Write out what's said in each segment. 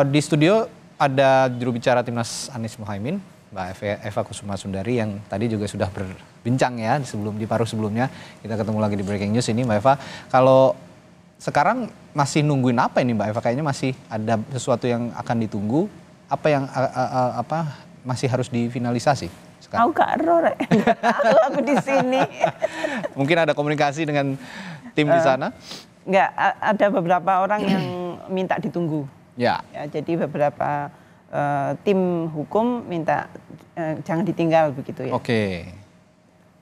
Di studio ada juru bicara Timnas Anies Mohaimin, Mbak Eva Kusumasundari yang tadi juga sudah berbincang ya di paruh sebelumnya. Kita ketemu lagi di Breaking News ini, Mbak Eva. Kalau sekarang masih nungguin apa ini, Mbak Eva? Kayaknya masih ada sesuatu yang akan ditunggu. Apa yang masih harus difinalisasi? Aku gak error, aku di sini. Mungkin ada komunikasi dengan tim di sana? Enggak, ada beberapa orang yang minta ditunggu. Ya, jadi beberapa tim hukum minta jangan ditinggal begitu ya. Oke.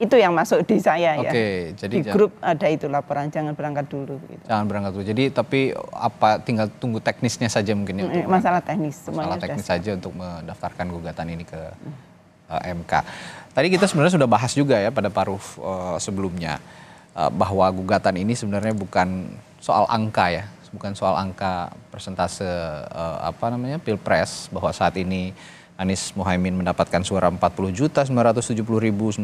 Itu yang masuk di saya ya. Oke, jadi di grup ada itu laporan jangan berangkat dulu. Gitu. Jangan berangkat dulu. Jadi tapi apa tinggal tunggu teknisnya saja mungkin ya? Masalah teknis. Masalah teknis saja untuk mendaftarkan gugatan ini ke MK. Tadi kita sebenarnya sudah bahas juga ya pada paruh sebelumnya bahwa gugatan ini sebenarnya bukan soal angka ya. Bukan soal angka persentase Pilpres, bahwa saat ini Anies Mohaimin mendapatkan suara 40.970.906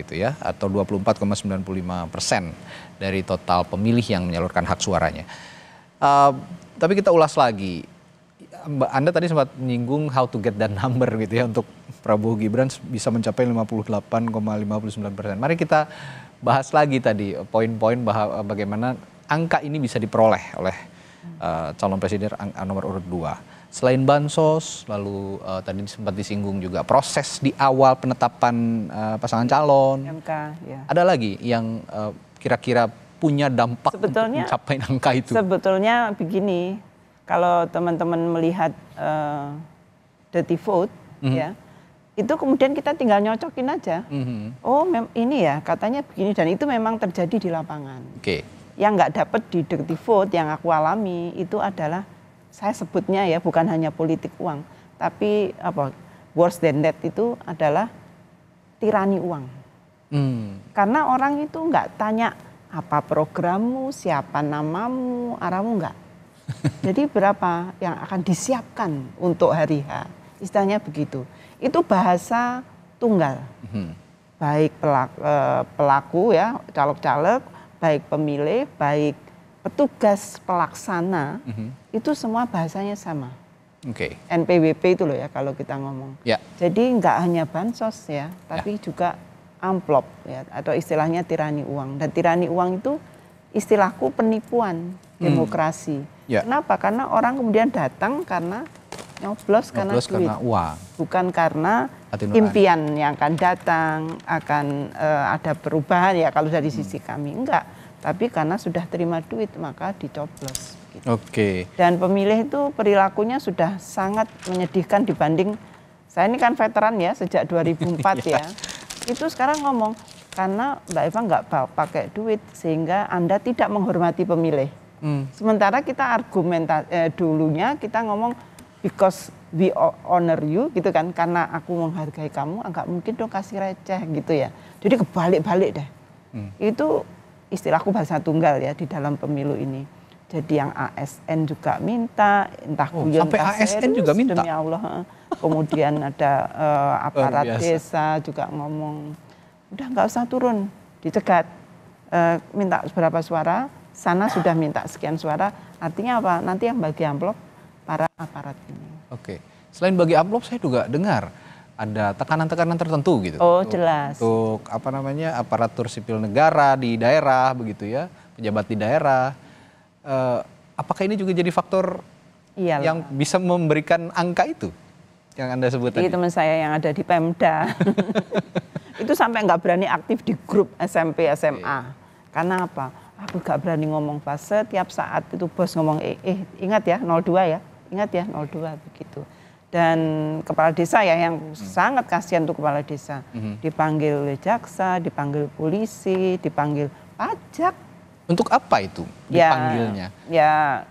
gitu ya, atau 24,95% dari total pemilih yang menyalurkan hak suaranya. Tapi kita ulas lagi, Anda tadi sempat menyinggung how to get that number gitu ya, untuk Prabowo Gibran bisa mencapai 58,59%. Mari kita bahas lagi tadi poin-poin bagaimana angka ini bisa diperoleh oleh calon presiden nomor urut 2. Selain bansos, lalu tadi sempat disinggung juga proses di awal penetapan pasangan calon. MK, ya. Ada lagi yang kira-kira punya dampak sebetulnya, untuk mencapai angka itu? Sebetulnya begini, kalau teman-teman melihat dirty vote, ya, itu kemudian kita tinggal nyocokin aja. Oh, ini ya katanya begini, dan itu memang terjadi di lapangan. Oke. Yang nggak dapat di dirty vote yang aku alami itu adalah, saya sebutnya ya, bukan hanya politik uang, tapi worse than that itu adalah tirani uang. Karena orang itu nggak tanya apa programmu, siapa namamu, arahmu, nggak. Jadi berapa yang akan disiapkan untuk hari H, istilahnya begitu. Itu bahasa tunggal, baik pelaku ya, caleg-caleg, baik pemilih, baik petugas pelaksana, itu semua bahasanya sama. Oke. NPWP itu loh ya kalau kita ngomong. Ya. Jadi nggak hanya bansos ya, tapi juga amplop ya, atau istilahnya tirani uang. Dan tirani uang itu istilahku penipuan demokrasi. Ya. Kenapa? Karena orang kemudian datang karena nyoblos karena duit, uang. Bukan karena impian yang akan datang, akan ada perubahan ya kalau dari sisi kami, enggak. Tapi karena sudah terima duit maka dicoblos. Gitu. Oke. Dan pemilih itu perilakunya sudah sangat menyedihkan dibanding, saya ini kan veteran ya sejak 2004 ya. Itu sekarang ngomong, karena Mbak Eva nggak pakai duit sehingga Anda tidak menghormati pemilih. Sementara kita dulunya kita ngomong, because we honor you gitu kan, karena aku menghargai kamu, enggak mungkin dong kasih receh gitu ya. Jadi kebalik-balik deh. Itu istilahku bahasa tunggal ya di dalam pemilu ini. Jadi yang ASN juga minta, entah guyon sampai ASN juga minta. Demi Allah. Kemudian ada aparat desa juga ngomong, udah nggak usah turun, dicegat, minta berapa suara, sana sudah minta sekian suara. Artinya apa? Nanti yang bagi amplop para aparat ini. Oke. Selain bagi amplop, saya juga dengar ada tekanan-tekanan tertentu gitu. Oh, jelas. Untuk aparatur sipil negara di daerah begitu ya, pejabat di daerah. Apakah ini juga jadi faktor yang bisa memberikan angka itu yang Anda sebut tadi? Teman saya yang ada di Pemda itu sampai nggak berani aktif di grup SMP SMA. Karena apa? Aku nggak berani ngomong pas setiap saat itu bos ngomong ingat ya 02 ya. Ingat ya 02 begitu. Dan kepala desa ya yang sangat kasihan untuk kepala desa. Dipanggil oleh jaksa, dipanggil polisi, dipanggil pajak. Untuk apa itu dipanggilnya? Ya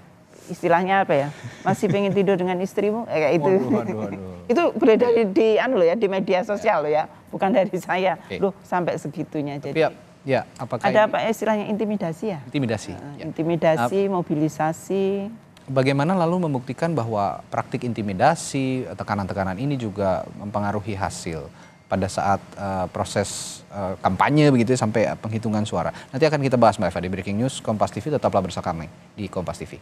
istilahnya apa ya? Masih pengen tidur dengan istrimu kayak itu. Waduh. Itu beredar di di media sosial loh ya, bukan dari saya. Loh sampai segitunya. Tapi jadi ya, apakah ada apa istilahnya intimidasi ya? Intimidasi. Intimidasi, mobilisasi. Bagaimana lalu membuktikan bahwa praktik intimidasi, tekanan-tekanan ini juga mempengaruhi hasil pada saat proses kampanye begitu sampai penghitungan suara. Nanti akan kita bahas Mbak Eva di Breaking News Kompas TV, tetaplah bersama kami di Kompas TV.